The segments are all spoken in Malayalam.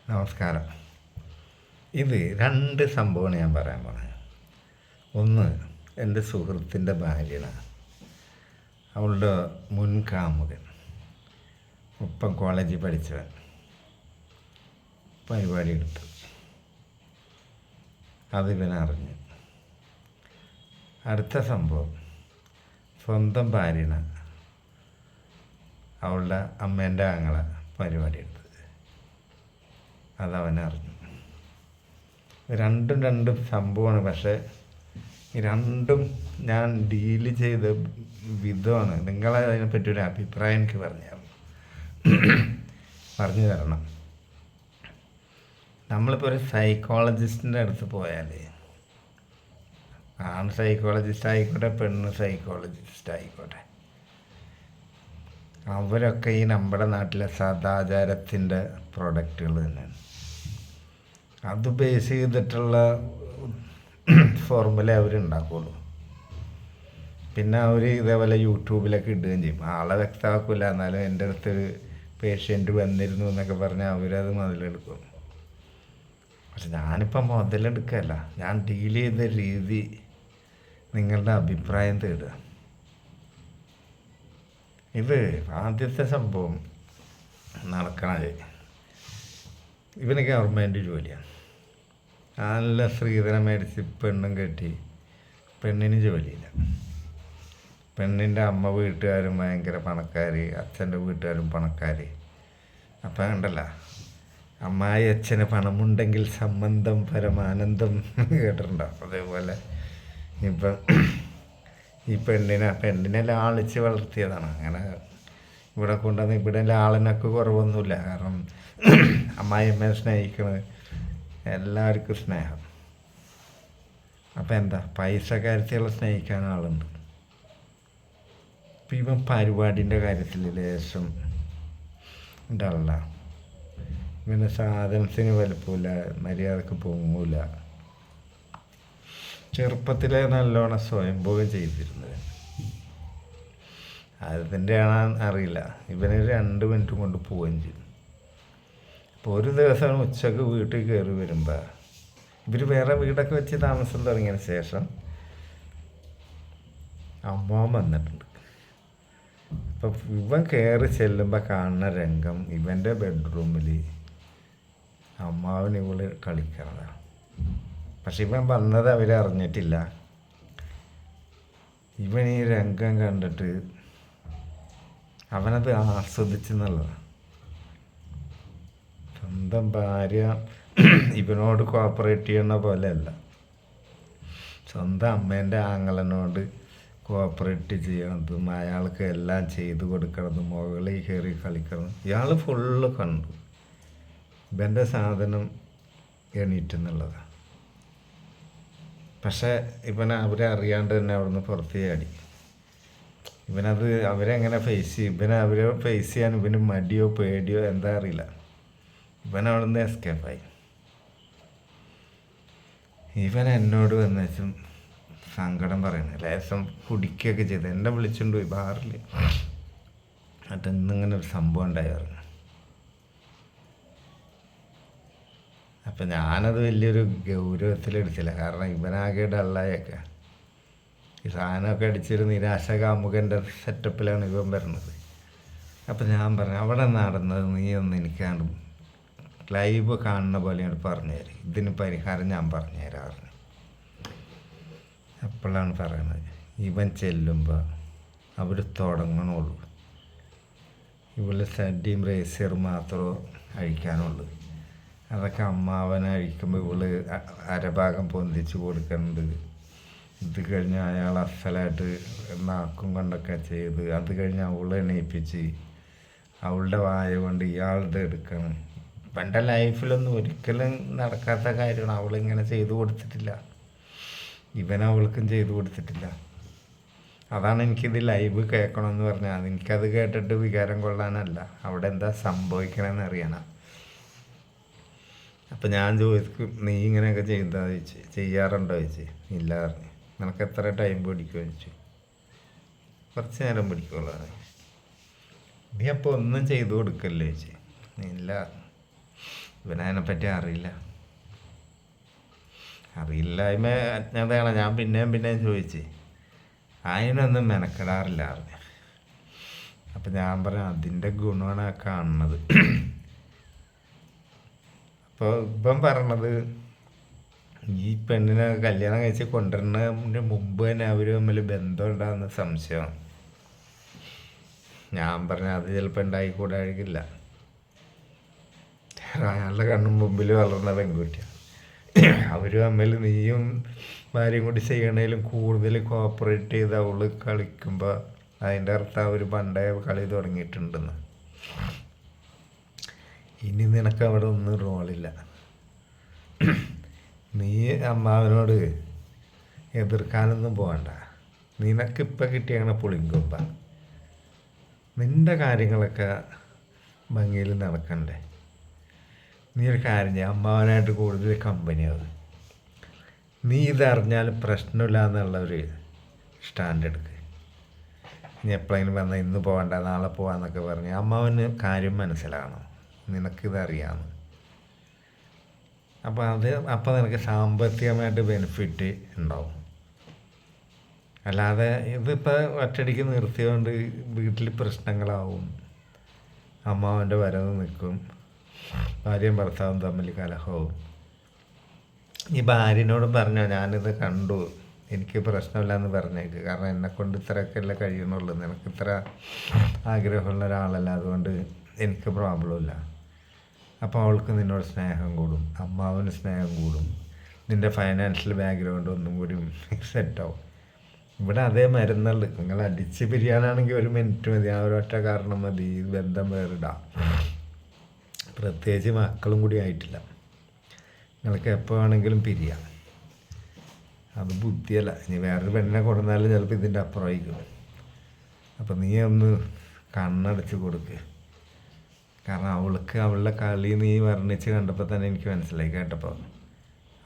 നമസ്കാരം. ഇത് രണ്ട് സംഭവമാണ് ഞാൻ പറയാൻ പറഞ്ഞത്. ഒന്ന്, എൻ്റെ സുഹൃത്തിൻ്റെ ഭാര്യയാണ്. അവളുടെ മുൻ കാമുകൻ, ഒപ്പം കോളേജിൽ പഠിച്ചവൻ, പരിപാടി എടുത്തു. അത് ഇവനറിഞ്ഞു. അടുത്ത സംഭവം, സ്വന്തം ഭാര്യയാണ് അവളുടെ അമ്മേൻ്റെ ആങ്ങളെ പരിപാടി എടുത്തത്. അതവനറിഞ്ഞു. രണ്ടും സംഭവമാണ്. പക്ഷേ ഈ രണ്ടും ഞാൻ ഡീല് ചെയ്ത വിധമാണ്. നിങ്ങളതിനെപ്പറ്റി ഒരു അഭിപ്രായം എനിക്ക് പറഞ്ഞു തരണം. നമ്മളിപ്പോൾ ഒരു സൈക്കോളജിസ്റ്റിൻ്റെ അടുത്ത് പോയാൽ, ആൺ സൈക്കോളജിസ്റ്റ് ആയിക്കോട്ടെ, പെണ്ണ് സൈക്കോളജിസ്റ്റ് ആയിക്കോട്ടെ, അവരൊക്കെ ഈ നമ്മുടെ നാട്ടിലെ സദാചാരത്തിൻ്റെ പ്രൊഡക്റ്റുകൾ തന്നെയാണ്. അത് ബേസ് ചെയ്തിട്ടുള്ള ഫോർമുല അവരുണ്ടാക്കുള്ളൂ. പിന്നെ അവർ ഇതേപോലെ യൂട്യൂബിലൊക്കെ ഇടുകയും ചെയ്യും. ആളെ വ്യക്തമാക്കില്ല, എന്നാലും എൻ്റെ അടുത്തൊരു പേഷ്യൻ്റ് വന്നിരുന്നു എന്നൊക്കെ പറഞ്ഞാൽ അവരത് മുതലെടുക്കും. പക്ഷെ ഞാനിപ്പോൾ മുതലെടുക്കല്ല, ഞാൻ ഡീൽ ചെയ്ത രീതി നിങ്ങളുടെ അഭിപ്രായം തേടുക. ഇത് ആദ്യത്തെ സംഭവം നടക്കണത്, ഇവന് ഗവൺമെൻറ് ജോലിയാണ്. നല്ല സ്ത്രീധനം മേടിച്ച് പെണ്ണും കെട്ടി. പെണ്ണിന് ജോലിയില്ല. പെണ്ണിൻ്റെ അമ്മ വീട്ടുകാരും ഭയങ്കര പണക്കാർ, അച്ഛൻ്റെ വീട്ടുകാരും പണക്കാർ. അപ്പം ഉണ്ടല്ലോ, അമ്മായി അച്ഛന് പണമുണ്ടെങ്കിൽ സംബന്ധം പരമാനന്ദം കേട്ടിട്ടുണ്ടോ? അതേപോലെ ഇപ്പം ഈ പെണ്ണിനെ ലാളിച്ച് വളർത്തിയതാണ്. അങ്ങനെ ഇവിടെ കൊണ്ടുവന്ന് ഇവിടെ ലാളനൊക്കെ കുറവൊന്നുമില്ല. കാരണം അമ്മായിയമ്മയെ സ്നേഹിക്കുന്നത് എല്ലാവർക്കും സ്നേഹം. അപ്പം എന്താ, പൈസ കാര്യത്തിലുള്ള സ്നേഹിക്കാൻ ആളുണ്ട്. ഇപ്പം ഇവൻ പരിപാടിൻ്റെ കാര്യത്തിൽ ലേശം ഉണ്ടാവില്ല. ഇവന് സാധനത്തിന് വലുപ്പമില്ല, മര്യാദക്ക് പൊങ്ങൂല. ചെറുപ്പത്തിലെ നല്ലോണം സ്വയംഭോഗം ചെയ്തിരുന്നത്. അതിൻ്റെ ആണെന്ന് അറിയില്ല. ഇവന് 2 മിനിറ്റ് കൊണ്ട് പോവുകയും ചെയ്തു. അപ്പോൾ ഒരു ദിവസം ഉച്ചക്ക് വീട്ടിൽ കയറി വരുമ്പോൾ, ഇവർ വേറെ വീടൊക്കെ വെച്ച് താമസം തുടങ്ങിയതിന് ശേഷം അമ്മാവൻ വന്നിട്ടുണ്ട്. അപ്പം ഇവൻ കയറി ചെല്ലുമ്പോൾ കാണുന്ന രംഗം, ഇവൻ്റെ ബെഡ്റൂമിൽ അമ്മാവൻ ഇവള് കളിക്കണതാണ്. പക്ഷെ ഇവൻ വന്നത് അവരറിഞ്ഞിട്ടില്ല. ഇവൻ ഈ രംഗം കണ്ടിട്ട് അവനത് ആസ്വദിച്ചെന്നുള്ളതാണ്. സ്വന്തം ഭാര്യ ഇവനോട് കോപ്പറേറ്റ് ചെയ്യണ പോലെയല്ല, സ്വന്തം അമ്മേൻ്റെ ആങ്ങളനോട് കോപ്പറേറ്റ് ചെയ്യണതും അയാൾക്ക് എല്ലാം ചെയ്തു കൊടുക്കണതും മുകളിൽ കയറി കളിക്കണം. ഇയാൾ ഫുള്ള് കണ്ടു. ഇവൻ്റെ സാധനം എണീറ്റെന്നുള്ളതാണ്. പക്ഷേ അവരെ അറിയാണ്ട് തന്നെ അവിടുന്ന് പുറത്ത് ചാടി. അവരെങ്ങനെ ഫേസ് ചെയ്യും? അവരെ ഫേസ് ചെയ്യാൻ ഇവന് മടിയോ പേടിയോ എന്താ അറിയില്ല. അവിടുന്ന് എസ്കേപ്പായി. എന്നോട് വന്നുവെച്ചും സങ്കടം പറയണേ, ലേശം കുടിക്കുകയൊക്കെ ചെയ്ത് എന്നെ വിളിച്ചുകൊണ്ട് പോയി ബാറിൽ. എന്നിട്ട് ഇന്നിങ്ങനെ ഒരു സംഭവം ഉണ്ടായിരുന്നു. അപ്പം ഞാനത് വലിയൊരു ഗൗരവത്തിലെടുത്തില്ല. കാരണം ഇവനാകെ ഡള്ളായൊക്കെ ഈ സാധനമൊക്കെ അടിച്ചൊരു നിരാശ കാമുകൻ്റെ സെറ്റപ്പിലാണ് ഇവൻ വരുന്നത്. അപ്പം ഞാൻ പറഞ്ഞു, അവിടെ നടന്നത് നീ ഒന്ന് എനിക്കാണ്ട് ലൈവ് കാണുന്ന പോലെയാണ് പറഞ്ഞു തരും, ഇതിന് പരിഹാരം ഞാൻ പറഞ്ഞു തരാറുണ്ട്. അപ്പോഴാണ് പറയണത്, ഇവൻ ചെല്ലുമ്പോൾ അവർ തുടങ്ങണുള്ളൂ. ഇവള് സഡിയും ബ്രേസിയർ മാത്രമേ അഴിക്കാനുള്ളൂ. അതൊക്കെ അമ്മാവനെ അഴിക്കുമ്പോൾ ഇവള് അരഭാഗം പൊന്തിച്ച് കൊടുക്കുന്നുണ്ട്. ഇത് കഴിഞ്ഞ് അയാൾ അസലായിട്ട് നാക്കും കൊണ്ടൊക്കെ ചെയ്ത്, അത് കഴിഞ്ഞ് അവളെ എണീപ്പിച്ച് അവളുടെ വായ കൊണ്ട് ഇയാളുടെ എടുക്കണം. എൻ്റെ ലൈഫിലൊന്നും ഒരിക്കലും നടക്കാത്ത കാര്യമാണ്. അവളിങ്ങനെ ചെയ്തു കൊടുത്തിട്ടില്ല, അവൾക്കും ചെയ്തു കൊടുത്തിട്ടില്ല. അതാണ് എനിക്കിത് ലൈവ് കേൾക്കണമെന്ന് പറഞ്ഞാൽ. എനിക്കത് കേട്ടിട്ട് വികാരം കൊള്ളാനല്ല, അവിടെ എന്താ സംഭവിക്കണമെന്ന് അറിയണം. അപ്പം ഞാൻ ചോദിക്കും, നീ ഇങ്ങനെയൊക്കെ ചെയ്യാറുണ്ടോ ചോദിച്ചു. ഇല്ല പറഞ്ഞു. നിനക്ക് എത്ര ടൈം പിടിക്കുമോ ചോദിച്ചു. കുറച്ച് നേരം പിടിക്കുള്ളൂ. നീ അപ്പോൾ ഒന്നും ചെയ്തു കൊടുക്കല്ലേ ചോദിച്ചു. ഇല്ല. ഇവനതിനെപ്പറ്റി അറിയില്ലായ്മ അജ്ഞതയാണ്. ഞാൻ പിന്നെയും ചോദിച്ച് അതിനൊന്നും മെനക്കെടാറില്ല അറിഞ്ഞ. അപ്പം ഞാൻ പറഞ്ഞു അതിൻ്റെ ഗുണമാണ് കാണുന്നത്. അപ്പോൾ ഇപ്പം പറഞ്ഞത് ഈ പെണ്ണിനെ കല്യാണം കഴിച്ച് കൊണ്ടുവരുന്നതിന് മുമ്പ് തന്നെ അവർ തമ്മിൽ ബന്ധം ഉണ്ടാകുന്ന സംശയമാണ്. ഞാൻ പറഞ്ഞ അത് ചിലപ്പോൾ ഉണ്ടായിക്കൂടായിരിക്കില്ല. അയാളുടെ കണ്ണും മുമ്പിൽ വളർന്ന പെൺകുട്ടിയാണ്. അവർ തമ്മിൽ നീയും ഭാര്യയും കൂടി ചെയ്യണേലും കൂടുതൽ കോപ്പറേറ്റ് ചെയ്ത് അവൾ കളിക്കുമ്പോൾ അതിൻ്റെ അർത്ഥം അവർ പണ്ടേ കളി തുടങ്ങിയിട്ടുണ്ടെന്ന്. ഇനി നിനക്ക് അവിടെ ഒന്നും റോളില്ല. നീ അമ്മാവനോട് എതിർക്കാനൊന്നും പോകണ്ട. നിനക്കിപ്പോൾ കിട്ടിയാണ് പുളിങ്കൊമ്പ. നിൻ്റെ കാര്യങ്ങളൊക്കെ ഭംഗിയിൽ നടക്കണ്ടേ. നീ ഒരു കാര്യം ചെയ്യാം, അമ്മാവനായിട്ട് കൂടുതൽ കമ്പനിയാവും. നീ ഇതറിഞ്ഞാൽ പ്രശ്നമില്ല എന്നുള്ളൊരു സ്റ്റാൻഡ് എടുക്ക്. നീ എപ്പോഴെങ്കിലും വന്നാൽ ഇന്ന് പോകണ്ട നാളെ പോകാമെന്നൊക്കെ പറഞ്ഞ് അമ്മാവന് കാര്യം മനസ്സിലാകണം, നിനക്കിതറിയാമെന്ന്. അപ്പോൾ നിനക്ക് സാമ്പത്തികമായിട്ട് ബെനിഫിറ്റ് ഉണ്ടാവും. അല്ലാതെ ഇതിപ്പോൾ ഒറ്റയടിക്ക് നിർത്തിയതുകൊണ്ട് വീട്ടിൽ പ്രശ്നങ്ങളാവും. അമ്മാവൻ്റെ വരവ് നിൽക്കും, ഭാര്യയും ഭർത്താവും തമ്മിൽ കലഹവും. ഈ ഭാര്യനോട് പറഞ്ഞോ ഞാനിത് കണ്ടു, എനിക്ക് പ്രശ്നമില്ല പറഞ്ഞേക്ക്. കാരണം എന്നെക്കൊണ്ട് ഇത്രയൊക്കെ അല്ലേ കഴിയണുള്ളൂ, നിനക്ക് ഇത്ര ആഗ്രഹമുള്ള ഒരാളല്ല, അതുകൊണ്ട് എനിക്ക് പ്രോബ്ലമില്ല. അപ്പോൾ അവൾക്ക് നിന്നോട് സ്നേഹം കൂടും, അമ്മാവന് സ്നേഹം കൂടും, നിൻ്റെ ഫൈനാൻഷ്യൽ ബാക്ക്ഗ്രൗണ്ട് ഒന്നും കൂടി സെറ്റാവും. ഇവിടെ അതേ മരുന്നുള്ളു. നിങ്ങൾ അടിച്ച് പിരിയാനാണെങ്കിൽ 1 മിനിറ്റ് മതി, ആ ഒരൊറ്റ കാരണം മതി ബന്ധം വേറിടാം. പ്രത്യേകിച്ച് മക്കളും കൂടി ആയിട്ടില്ല, നിങ്ങൾക്ക് എപ്പോൾ വേണമെങ്കിലും പിരിയാം. അത് ബുദ്ധിയല്ല. ഇനി വേറൊരു പെണ്ണിനെ കൊടുത്താലും ചിലപ്പോൾ ഇതിൻ്റെ അപ്പുറമായിരിക്കും. അപ്പം നീ ഒന്ന് കണ്ണടച്ച് കൊടുക്ക്. കാരണം അവളുടെ കളി നീ വർണ്ണിച്ച് കണ്ടപ്പോൾ തന്നെ എനിക്ക് മനസ്സിലായി. കേട്ടപ്പോൾ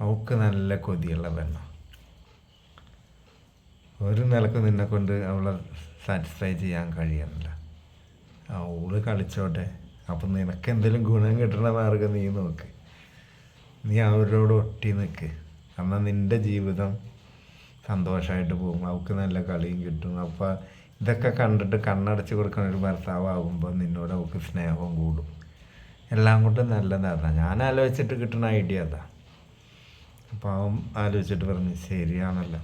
അവൾക്ക് നല്ല കൊതിയുള്ള പെണ്ണ. ഒരു നിലക്ക് നിന്നെ കൊണ്ട് അവളെ സാറ്റിസ്ഫൈ ചെയ്യാൻ കഴിയുന്നില്ല. അവള് കളിച്ചോട്ടെ. അപ്പം നിനക്ക് എന്തെങ്കിലും ഗുണം കിട്ടുന്ന മാർഗം നീ നോക്ക്. നീ അവരോട് ഒട്ടി നിൽക്ക്. എന്നാൽ നിൻ്റെ ജീവിതം സന്തോഷമായിട്ട് പോകും, അവൾക്ക് നല്ല കളിയും കിട്ടും. അപ്പോൾ ഇതൊക്കെ കണ്ടിട്ട് കണ്ണടച്ച് കൊടുക്കുന്ന ഒരു ഭർത്താവാകുമ്പോൾ നിന്നോട് അവൾക്ക് സ്നേഹവും കൂടും. എല്ലാം കൊണ്ടും നല്ലതാണ്. ഞാൻ ആലോചിച്ചിട്ട് കിട്ടുന്ന ഐഡിയ അതാ. അപ്പോൾ അവൻ ആലോചിച്ചിട്ട് പറഞ്ഞു ശരിയാണല്ലോ,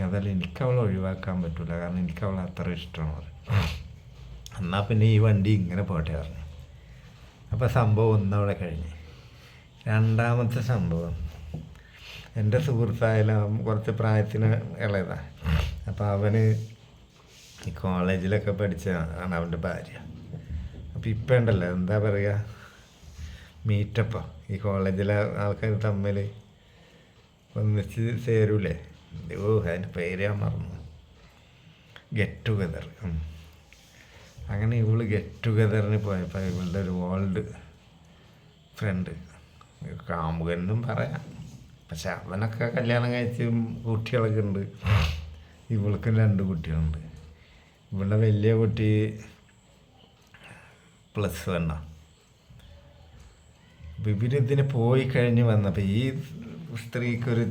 അതല്ല എനിക്കവളെ ഒഴിവാക്കാൻ പറ്റില്ല, കാരണം എനിക്കവളെ അത്ര ഇഷ്ടമാണ്. എന്നാൽ പിന്നെ ഈ വണ്ടി ഇങ്ങനെ പോട്ടെ പറഞ്ഞു. അപ്പോൾ സംഭവം ഒന്നവിടെ കഴിഞ്ഞ്. രണ്ടാമത്തെ സംഭവം, എൻ്റെ സുഹൃത്തായാലും കുറച്ച് പ്രായത്തിന് ഇളയതാണ്. അപ്പോൾ അവന് ഈ കോളേജിലൊക്കെ പഠിച്ചതാണ് അവൻ്റെ ഭാര്യ. അപ്പോൾ ഇപ്പം ഉണ്ടല്ലോ എന്താ പറയുക, മീറ്റപ്പോ ഈ കോളേജിലെ ആൾക്കാർ തമ്മിൽ ഒന്നിച്ച് ചേരൂലേ, അതിൻ്റെ പേര് ഞാൻ മറന്നു, ഗെറ്റ് ടുഗദർ. അങ്ങനെ ഇവള് ഗെറ്റ് ടുഗദറിന് പോയപ്പോൾ ഇവളുടെ ഒരു ഓൾഡ് ഫ്രണ്ട്, കാമുകനും പറയാം, പക്ഷെ അവനൊക്കെ കല്യാണം കഴിച്ച് കുട്ടികളൊക്കെ ഉണ്ട്. ഇവൾക്കും 2 കുട്ടികളുണ്ട്. ഇവളുടെ വലിയ കുട്ടി +1. അപ്പോൾ ഇവരിതിന് പോയി കഴിഞ്ഞ് വന്നപ്പോൾ ഈ സ്ത്രീക്കൊരു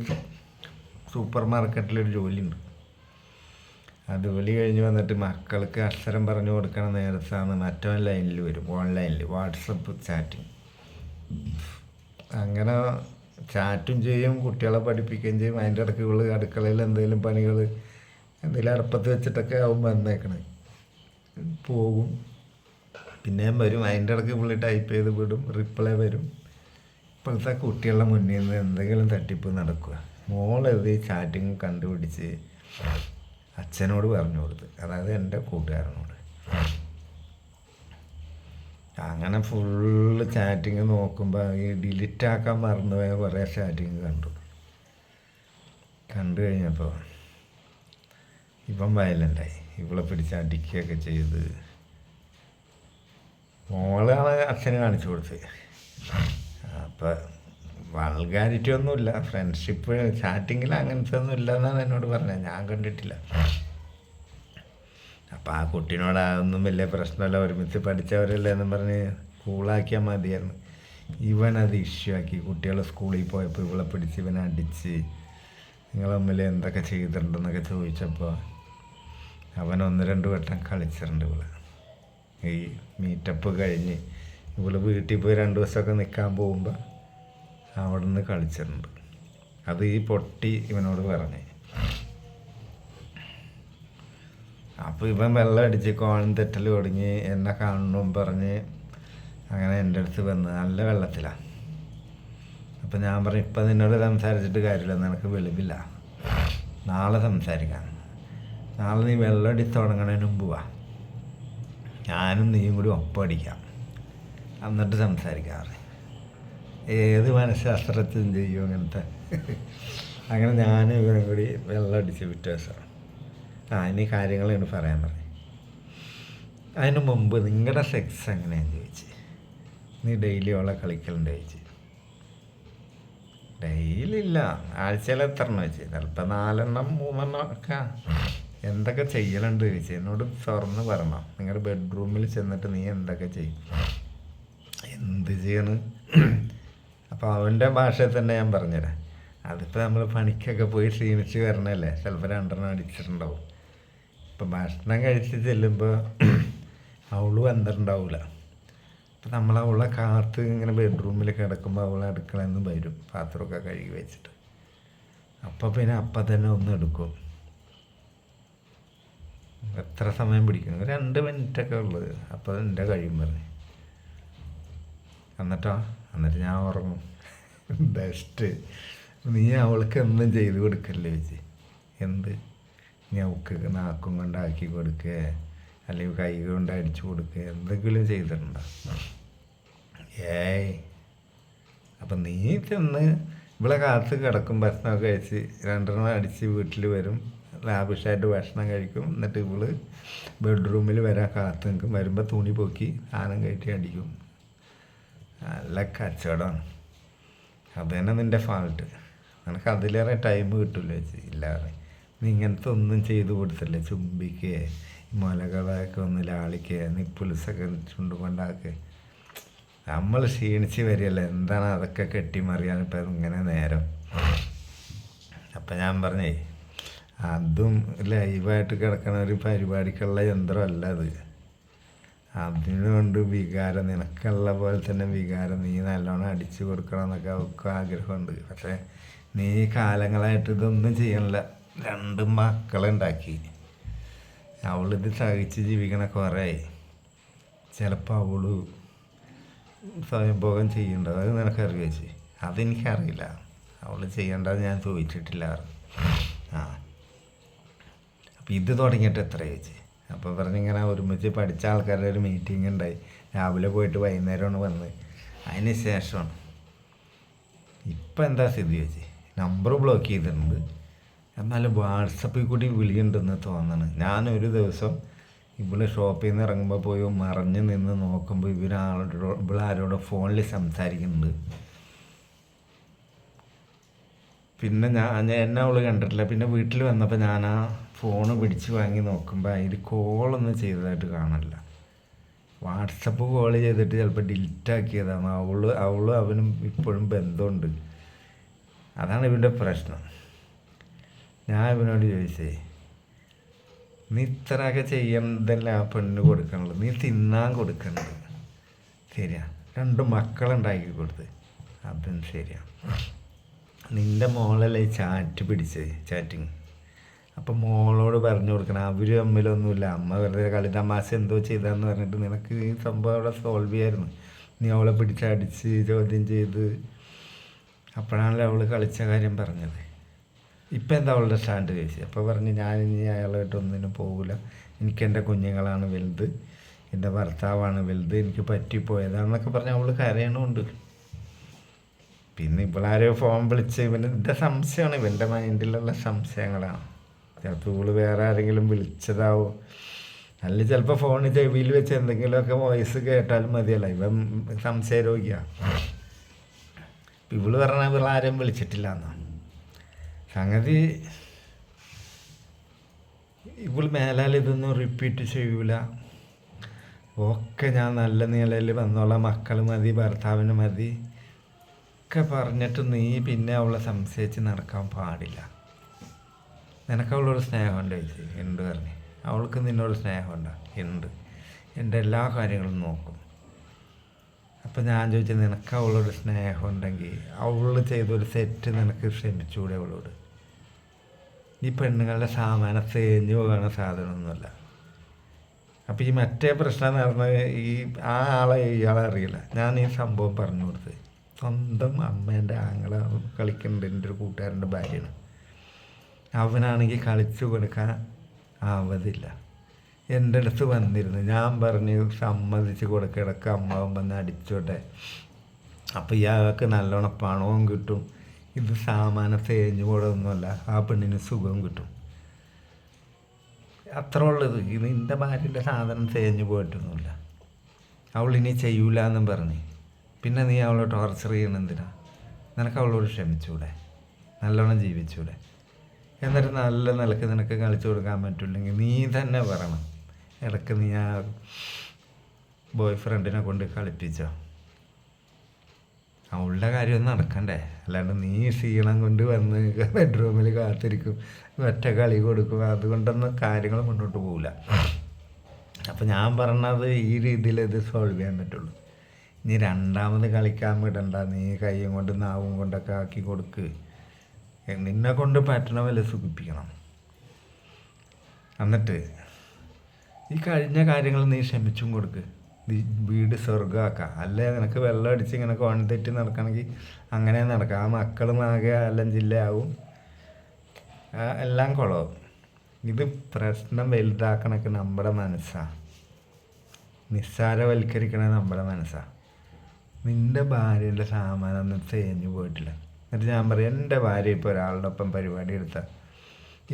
സൂപ്പർ മാർക്കറ്റിലൊരു ജോലിയുണ്ട്. ആ ജോലി കഴിഞ്ഞ് വന്നിട്ട് മക്കൾക്ക് അക്ഷരം പറഞ്ഞു കൊടുക്കണ നേരത്താണ് മറ്റവൻ ലൈനിൽ വരും, ഓൺലൈനിൽ വാട്സപ്പ് ചാറ്റിങ്. അങ്ങനെ ചാറ്റും ചെയ്യും, കുട്ടികളെ പഠിപ്പിക്കുകയും ചെയ്യും. അതിൻ്റെ ഇടയ്ക്ക് ഇവള് അടുക്കളയിൽ എന്തെങ്കിലും പണികൾ എന്തെങ്കിലും അടുപ്പത്ത് വെച്ചിട്ടൊക്കെ ആവും വന്നേക്കണേ, പോകും, പിന്നെയും വരും. അതിൻ്റെ ഇടയ്ക്ക് ഇവള് ടൈപ്പ് ചെയ്ത് വിടും, റിപ്ലൈ വരും. ഇപ്പോഴത്തെ കുട്ടികളുടെ മുന്നിൽ നിന്ന് എന്തെങ്കിലും തട്ടിപ്പ് നടക്കുക. മോളത് ചാറ്റിങ് കണ്ടുപിടിച്ച് അച്ഛനോട് പറഞ്ഞു കൊടുത്ത്, അതായത് എൻ്റെ കൂട്ടുകാരനോട്. അങ്ങനെ ഫുള്ള് ചാറ്റിങ് നോക്കുമ്പോൾ ഈ ഡിലീറ്റാക്കാൻ മറന്നുപോയ കുറേ ചാറ്റിങ് കണ്ടു കഴിഞ്ഞപ്പോൾ ഇവൻ വയലൻ്റായി. ഇവളെ പിടിച്ച് അടിക്കുകയൊക്കെ ചെയ്ത് മോളാണ് അച്ഛന് കാണിച്ചു കൊടുത്തത്. അപ്പം വൾഗാരിറ്റി ഒന്നുമില്ല, ഫ്രണ്ട്ഷിപ്പ് ചാറ്റിങ്ങിൽ അങ്ങനത്തെ ഒന്നും ഇല്ല എന്നാണ് എന്നോട് പറഞ്ഞത്, ഞാൻ കണ്ടിട്ടില്ല. അപ്പം ആ കുട്ടീനോട് അതൊന്നും വലിയ പ്രശ്നമല്ല, ഒരുമിച്ച് പഠിച്ചവരല്ലേ എന്നും പറഞ്ഞ് കൂളാക്കിയാൽ മതിയായിരുന്നു. ഇവനത് ഇഷ്യൂ ആക്കി. കുട്ടികൾ സ്കൂളിൽ പോയപ്പോൾ ഇവളെ പിടിച്ച് ഇവനെ അടിച്ച് നിങ്ങൾ തമ്മിൽ എന്തൊക്കെ ചെയ്തിട്ടുണ്ടെന്നൊക്കെ ചോദിച്ചപ്പോൾ അവൻ 1-2 വട്ടം കളിച്ചിട്ടുണ്ട് ഇവളെ. ഈ മീറ്റപ്പ് കഴിഞ്ഞ് ഇവള് വീട്ടിൽ പോയി 2 ദിവസമൊക്കെ നിൽക്കാൻ പോകുമ്പോൾ അവിടെ നിന്ന് കളിച്ചിട്ടുണ്ട്. അത് ഈ പൊട്ടി ഇവനോട് പറഞ്ഞ്. അപ്പോൾ ഇവൻ വെള്ളം അടിച്ച് കോൺ തെറ്റൽ തുടങ്ങി. എന്നെ കാണണം പറഞ്ഞ് അങ്ങനെ എൻ്റെ അടുത്ത് വന്ന് നല്ല വെള്ളത്തിലാണ്. അപ്പം ഞാൻ പറഞ്ഞു, ഇപ്പം നിന്നോട് സംസാരിച്ചിട്ട് കാര്യമില്ല, നിനക്ക് വെളിവില്ല, നാളെ സംസാരിക്കാം. നാളെ നീ വെള്ളം അടിച്ച് തുടങ്ങണതിന് മുമ്പ് വാ, ഞാനും നീയും കൂടി ഒപ്പം അടിക്കാം, എന്നിട്ട് സംസാരിക്കാറ്. ഏത് മനഃശാസ്ത്രത്തിലും ചെയ്യും അങ്ങനത്തെ. അങ്ങനെ ഞാനും ഇവനും കൂടി വെള്ളം അടിച്ച് പിറ്റേ ദിവസം ഇനി കാര്യങ്ങളാണ് പറയാൻ പറഞ്ഞു. അതിന് മുമ്പ് നിങ്ങളുടെ സെക്സ് എങ്ങനെയാണെന്ന് ചോദിച്ച്. നീ ഡെയിലി ഓളെ കളിക്കലുണ്ട് ചോദിച്ച്. ഡെയിലി ഇല്ല, ആഴ്ചയിൽ എത്ര എണ്ണം വെച്ച്, ചിലപ്പോൾ 4-3 ഒക്കെ. എന്തൊക്കെ ചെയ്യലുണ്ട് ചോദിച്ചു. എന്നോട് തുറന്ന് പറഞ്ഞോ, നിങ്ങളുടെ ബെഡ്റൂമിൽ ചെന്നിട്ട് നീ എന്തൊക്കെ ചെയ്യും, എന്ത് ചെയ്യണ്. അപ്പോൾ അവൻ്റെ ഭാഷയിൽ തന്നെ ഞാൻ പറഞ്ഞുതരാം. അതിപ്പോൾ നമ്മൾ പണിക്കൊക്കെ പോയി ക്ഷീണിച്ച് വരണല്ലേ, ചിലപ്പോൾ 2 അടിച്ചിട്ടുണ്ടാവും. ഇപ്പം ഭക്ഷണം കഴിച്ച് ചെല്ലുമ്പോൾ അവൾ വന്നിട്ടുണ്ടാവില്ല. അപ്പം നമ്മൾ അവളെ കാത്ത് ഇങ്ങനെ ബെഡ്റൂമിൽ കിടക്കുമ്പോൾ അവളെ അടുക്കളയിൽ നിന്ന് വരും പാത്രമൊക്കെ കഴുകി വെച്ചിട്ട്. അപ്പം പിന്നെ അപ്പം തന്നെ ഒന്ന് എടുക്കും. എത്ര സമയം പിടിക്കും? 2 മിനിറ്റൊക്കെ ഉള്ളത്. അപ്പോൾ എൻ്റെ കഴിയും പറഞ്ഞ്. എന്നിട്ട് ഞാൻ ഉറങ്ങും. ബെസ്റ്റ്. നീ അവൾക്ക് എന്നും ചെയ്ത് കൊടുക്കല്ലേ വെച്ച്. എന്ത്? നീ അവൾക്ക് നാക്കും കൊണ്ടാക്കി കൊടുക്കുക, അല്ലെങ്കിൽ കൈ കൊണ്ട് അടിച്ചു കൊടുക്കുക, എന്തെങ്കിലും ചെയ്തിട്ടുണ്ടോ? ഏയ്. അപ്പം നീ ചെന്ന് ഇവിടെ കാത്ത് കിടക്കും, ഭക്ഷണമൊക്കെ കഴിച്ച് 2 അടിച്ച് വീട്ടിൽ വരും, ലാവിഷായിട്ട് ഭക്ഷണം കഴിക്കും. എന്നിട്ട് ഇവള് ബെഡ്റൂമിൽ വരാൻ കാത്ത് നിൽക്കും. വരുമ്പോൾ തുണി പൊക്കി സാധനം കയറ്റി അടിക്കും. നല്ല കച്ചവടമാണ്. അത് തന്നെ നിൻ്റെ ഫാൾട്ട്. നിനക്ക് അതിലേറെ ടൈം കിട്ടില്ല വെച്ച്. ഇല്ലാതെ നീ ഇങ്ങനത്തെ ഒന്നും ചെയ്ത് കൊടുത്തില്ലേ. ചുംബിക്കുക, മുലകളൊക്കെ ഒന്ന് ലാളിക്കുക, നിപ്പുൽസൊക്കെ ചുണ്ടുകൊണ്ടാക്കുക. നമ്മൾ ക്ഷീണിച്ച് വരികയല്ലേ, എന്താണ് അതൊക്കെ കെട്ടിമറിയാൻ ഇപ്പം ഇങ്ങനെ നേരം. അപ്പം ഞാൻ പറഞ്ഞേ, അതും ലൈവായിട്ട് കിടക്കണ ഒരു പരിപാടിക്കുള്ള യന്ത്രമല്ല അത്. അതിനുകൊണ്ട് വികാരം, നിനക്കുള്ള പോലെ തന്നെ വികാരം, നീ നല്ലോണം അടിച്ചു കൊടുക്കണം എന്നൊക്കെ അവർക്ക് ആഗ്രഹമുണ്ട്. പക്ഷേ നീ കാലങ്ങളായിട്ട് ഇതൊന്നും ചെയ്യണില്ല. 2 മക്കളുണ്ടാക്കി, അവളിത് സഹിച്ച് ജീവിക്കണ കുറേയായി. ചിലപ്പോൾ അവള് സ്വയംഭോഗം ചെയ്യണ്ടത്, അത് നിനക്കറിയ വെച്ച്. അതെനിക്കറിയില്ല, അവൾ ചെയ്യേണ്ടത് ഞാൻ ചോദിച്ചിട്ടില്ല. അപ്പം ഇത് തുടങ്ങിയിട്ട് എത്ര ചോദിച്ചു. അപ്പോൾ പറഞ്ഞിങ്ങനെ ഒരുമിച്ച് പഠിച്ച ആൾക്കാരുടെ ഒരു മീറ്റിംഗ് ഉണ്ടായി. രാവിലെ പോയിട്ട് വൈകുന്നേരമാണ് വന്ന്. അതിന് ശേഷമാണ് ഇപ്പം എന്താ സ്ഥിതി വെച്ച്. നമ്പർ ബ്ലോക്ക് ചെയ്തിട്ടുണ്ട്, എന്നാലും വാട്സപ്പിൽ കൂടി വിളിയുണ്ടെന്ന് തോന്നണം. ഞാനൊരു ദിവസം ഇവിടെ ഷോപ്പിൽ നിന്ന് ഇറങ്ങുമ്പോൾ പോയി മറഞ്ഞ് നിന്ന് നോക്കുമ്പോൾ ഇവളാരോട് ഫോണിൽ സംസാരിക്കുന്നുണ്ട്. പിന്നെ എന്നെ അവൾ കണ്ടിട്ടില്ല. പിന്നെ വീട്ടിൽ വന്നപ്പോൾ ഞാൻ ആ ഫോണ് പിടിച്ച് വാങ്ങി നോക്കുമ്പോൾ അതിൽ കോളൊന്നും ചെയ്തതായിട്ട് കാണില്ല. വാട്സപ്പ് കോൾ ചെയ്തിട്ട് ചിലപ്പോൾ ഡിലീറ്റാക്കിയതാണ്. അവളും അവനും ഇപ്പോഴും ബന്ധമുണ്ട്. അതാണ് ഇവൻ്റെ പ്രശ്നം. ഞാൻ ഇവനോട് ചോദിച്ചേ, നീ ഇത്രയൊക്കെ ചെയ്യണതല്ല ആ പെണ്ണിന് കൊടുക്കണുള്ളൂ, നീ തിന്നാൻ കൊടുക്കണത് ശരിയാ. 2 മക്കളുണ്ടാക്കി കൊടുത്ത് അതും ശരിയാ. നിൻ്റെ മോളല്ലേ ചാറ്റിങ്. അപ്പം മോളോട് പറഞ്ഞു കൊടുക്കണം, അവർ തമ്മിലൊന്നുമില്ല, അമ്മ വെറുതെ കളി തമാശ എന്തോ ചെയ്താന്ന് പറഞ്ഞിട്ട് നിനക്ക് ഈ സംഭവം അവിടെ സോൾവ് ചെയ്യായിരുന്നു. നീ അവളെ പിടിച്ചടിച്ച് ചോദ്യം ചെയ്ത്, അപ്പോഴാണല്ലോ അവൾ കളിച്ച കാര്യം പറഞ്ഞത്. ഇപ്പം എന്താ അവളുടെ സ്റ്റാൻഡ് ചോദിച്ചു. അപ്പോൾ പറഞ്ഞ്, ഞാനിനി അയാളായിട്ട് ഒന്നിനും പോകില്ല, എനിക്കെൻ്റെ കുഞ്ഞുങ്ങളാണ് വലുത്, എൻ്റെ ഭർത്താവാണ് വലുത്, എനിക്ക് പറ്റിപ്പോയതാണെന്നൊക്കെ പറഞ്ഞ് അവൾ കരയണമുണ്ട്. പിന്നെ ഇവളാരോ ഫോൺ വിളിച്ച് ഇവൻ്റെ സംശയമാണ്, ഇവൻ്റെ മൈൻഡിലുള്ള സംശയങ്ങളാണ്. ചിലപ്പോൾ ഇവള് വേറെ ആരെങ്കിലും വിളിച്ചതാവും, അല്ലെങ്കിൽ ചിലപ്പോൾ ഫോണിൽ ചെവിയിൽ വെച്ച് എന്തെങ്കിലുമൊക്കെ വോയിസ് കേട്ടാലും മതിയല്ല. ഇവൻ സംശയരോഗിയാണ്. ഇവള് പറഞ്ഞാൽ ഇവളാരും വിളിച്ചിട്ടില്ല എന്നാണ് സംഗതി. ഇവള് മേലാൽ ഇതൊന്നും റിപ്പീറ്റ് ചെയ്യൂല. ഒക്കെ ഞാൻ നല്ല നിലയിൽ വന്നോളാം, മക്കൾ മതി, ഭർത്താവിന് മതി ഒക്കെ പറഞ്ഞിട്ട് നീ പിന്നെ അവളെ സംശയിച്ച് നടക്കാൻ പാടില്ല. നിനക്ക് അവളോട് സ്നേഹമുണ്ട് ചോദിച്ചു. ഉണ്ട് പറഞ്ഞു. അവൾക്ക് നിന്നോട് സ്നേഹമുണ്ടോ? ഉണ്ട്. എൻ്റെ എല്ലാ കാര്യങ്ങളും നോക്കും. അപ്പം ഞാൻ ചോദിച്ചത്, നിനക്ക് അവളോട് സ്നേഹം ഉണ്ടെങ്കിൽ അവൾ ചെയ്തൊരു സെറ്റ് നിനക്ക് ക്ഷമിച്ചുകൂടെ അവളോട്? ഈ പെണ്ണുങ്ങളുടെ സാമാനം തേഞ്ഞു പോകുന്ന സാധനമൊന്നുമല്ല. അപ്പോൾ ഈ മറ്റേ പ്രശ്നം നടന്നത് ഈ ആളെ ഇയാളെ അറിയില്ല. ഞാൻ ഈ സംഭവം പറഞ്ഞു കൊടുത്ത് സ്വന്തം അമ്മേൻ്റെ ആങ്ങളെ കളിക്കുന്നുണ്ട്, എൻ്റെ ഒരു കൂട്ടുകാരൻ്റെ ഭാര്യയാണ്. അവനാണെങ്കിൽ കളിച്ചു കൊടുക്കാൻ ആവതില്ല. എൻ്റെ അടുത്ത് വന്നിരുന്നു. ഞാൻ പറഞ്ഞു സമ്മതിച്ച് കൊടുക്കുക, ഇടയ്ക്ക് അമ്മാവൻ വന്ന് അടിച്ചോട്ടെ, അപ്പോൾ ഇയാൾക്ക് നല്ലോണം പണവും കിട്ടും, ഇത് സാമാനം തേഞ്ഞു കൂടൊന്നുമല്ല, ആ പെണ്ണിന് സുഖവും കിട്ടും. അത്ര ഉള്ളത്. ഇത് നിൻ്റെ ഭാര്യൻ്റെ സാധനം തേഞ്ഞു പോയിട്ടൊന്നുമില്ല. അവളിനി ചെയ്യൂല എന്നും പറഞ്ഞ് പിന്നെ നീ അവളെ ടോർച്ചർ ചെയ്യണം എന്തിനാ? നിനക്ക് അവളോട് ക്ഷമിച്ചൂടെ? നല്ലോണം ജീവിച്ചൂടെ? എന്നിട്ട് നല്ല നിലക്ക് നിനക്ക് കളിച്ചു കൊടുക്കാൻ പറ്റില്ലെങ്കിൽ നീ തന്നെ പറയണം, ഇടയ്ക്ക് നീ ആ ബോയ് ഫ്രണ്ടിനെ കൊണ്ട് കളിപ്പിച്ചോ. അവളുടെ കാര്യമൊന്നും നടക്കണ്ടേ? അല്ലാണ്ട് നീ ക്ഷീണം കൊണ്ട് വന്ന് ബെഡ്റൂമിൽ കാത്തിരിക്കും, ഒറ്റ കളി കൊടുക്കും, അതുകൊണ്ടൊന്നും കാര്യങ്ങൾ മുന്നോട്ട് പോകില്ല. അപ്പം ഞാൻ പറഞ്ഞത് ഈ രീതിയിൽ ഇത് സോൾവ് ചെയ്യാൻ പറ്റുള്ളൂ. നീ രണ്ടാമത് കളിക്കാൻ വിടണ്ട, നീ കൈയും കൊണ്ട് നാവും കൊണ്ടൊക്കെ ആക്കി കൊടുക്ക്, നിന്നെ കൊണ്ട് പറ്റണ പോലെ സുഖിപ്പിക്കണം. എന്നിട്ട് ഈ കഴിഞ്ഞ കാര്യങ്ങൾ നീ ക്ഷമിച്ചും കൊടുക്ക്, വീട് സ്വർഗമാക്കാം. അല്ലേ നിനക്ക് വെള്ളം അടിച്ച് ഇങ്ങനെ കോൺ തെറ്റി നടക്കണമെങ്കിൽ അങ്ങനെ നടക്കാം. ആ മക്കളും ആകെ എല്ലാം ജില്ലയാവും, എല്ലാം കുളവും. ഇത് പ്രശ്നം വലുതാക്കണൊക്കെ നമ്മുടെ മനസ്സാണ്, നിസ്സാരവൽക്കരിക്കണ നമ്മുടെ മനസ്സാണ്. നിൻ്റെ ഭാര്യൻ്റെ സാമാനൊന്നും തേഞ്ഞു പോയിട്ടില്ല. എന്നിട്ട് ഞാൻ പറയും, എൻ്റെ ഭാര്യ ഇപ്പോൾ ഒരാളുടെ ഒപ്പം പരിപാടി എടുത്താൽ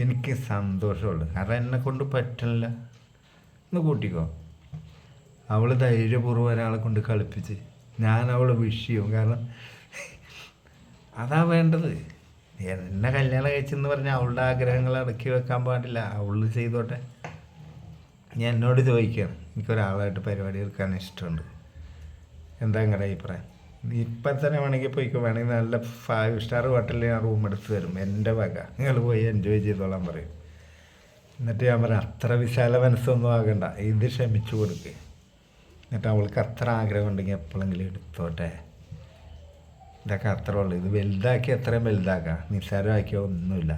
എനിക്ക് സന്തോഷമുള്ളൂ, കാരണം എന്നെ കൊണ്ട് പറ്റില്ല എന്ന് കൂട്ടിക്കോ. അവൾ ധൈര്യപൂർവ്വം ഒരാളെ കൊണ്ട് കളിപ്പിച്ച് ഞാൻ അവളെ വിഷ് ചെയ്യും, കാരണം അതാ വേണ്ടത്. എന്നെ കല്യാണം കഴിച്ചെന്ന് പറഞ്ഞാൽ അവളുടെ ആഗ്രഹങ്ങൾ അടക്കി വെക്കാൻ പാടില്ല, അവൾ ചെയ്തോട്ടെ. ഞാൻ എന്നോട് ചോദിക്കുകയാണ്, എനിക്കൊരാളായിട്ട് പരിപാടി എടുക്കാൻ ഇഷ്ടമുണ്ട്, എന്താ നിങ്ങളുടെ അഭിപ്രായം? ഇപ്പം തന്നെ വേണമെങ്കിൽ പോയിക്കോ, വേണമെങ്കിൽ നല്ല 5 സ്റ്റാർ ഹോട്ടലിൽ ഞാൻ റൂം എടുത്ത് തരും, എൻ്റെ വക, നിങ്ങൾ പോയി എൻജോയ് ചെയ്തോളാൻ പറയും. എന്നിട്ട് ഞാൻ പറയാം, അത്ര വിശാല മനസ്സൊന്നും ആകണ്ട, ഇത് ക്ഷമിച്ചു കൊടുക്കുക. എന്നിട്ട് അവൾക്ക് അത്ര ആഗ്രഹം ഉണ്ടെങ്കിൽ എപ്പോഴെങ്കിലും എടുത്തോട്ടെ. ഇതൊക്കെ അത്ര ഉള്ളു. ഇത് വലുതാക്കി എത്രയും വലുതാക്കാം, നിസ്സാരമാക്കിയോ ഒന്നുമില്ല.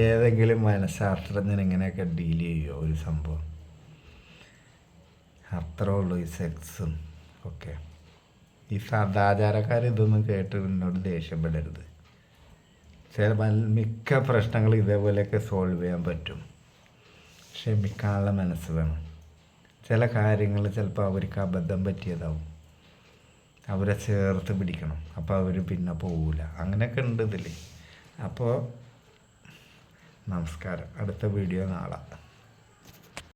ഏതെങ്കിലും മനഃശാസ്ത്രജ്ഞൻ ഇങ്ങനെയൊക്കെ ഡീൽ ചെയ്യുമോ ഒരു സംഭവം? അത്ര ഉള്ളു ഈ സെക്സും ഒക്കെ. ഈ സദാചാരക്കാർ ഇതൊന്നും കേട്ട് എന്നോട് ദേഷ്യപ്പെടരുത്. മിക്ക പ്രശ്നങ്ങൾ ഇതേപോലെയൊക്കെ സോൾവ് ചെയ്യാൻ പറ്റും. ക്ഷമിക്കാനുള്ള മനസ്സ് വേണം. ചില കാര്യങ്ങൾ ചിലപ്പോൾ അവർക്ക് അബദ്ധം പറ്റിയതാവും, അവരെ ചേർത്ത് പിടിക്കണം, അപ്പോൾ അവർ പിന്നെ പോവില്ല. അങ്ങനെയൊക്കെ ഉണ്ട് ഇതിൽ. അപ്പോൾ നമസ്കാരം. അടുത്ത വീഡിയോ നാളെ.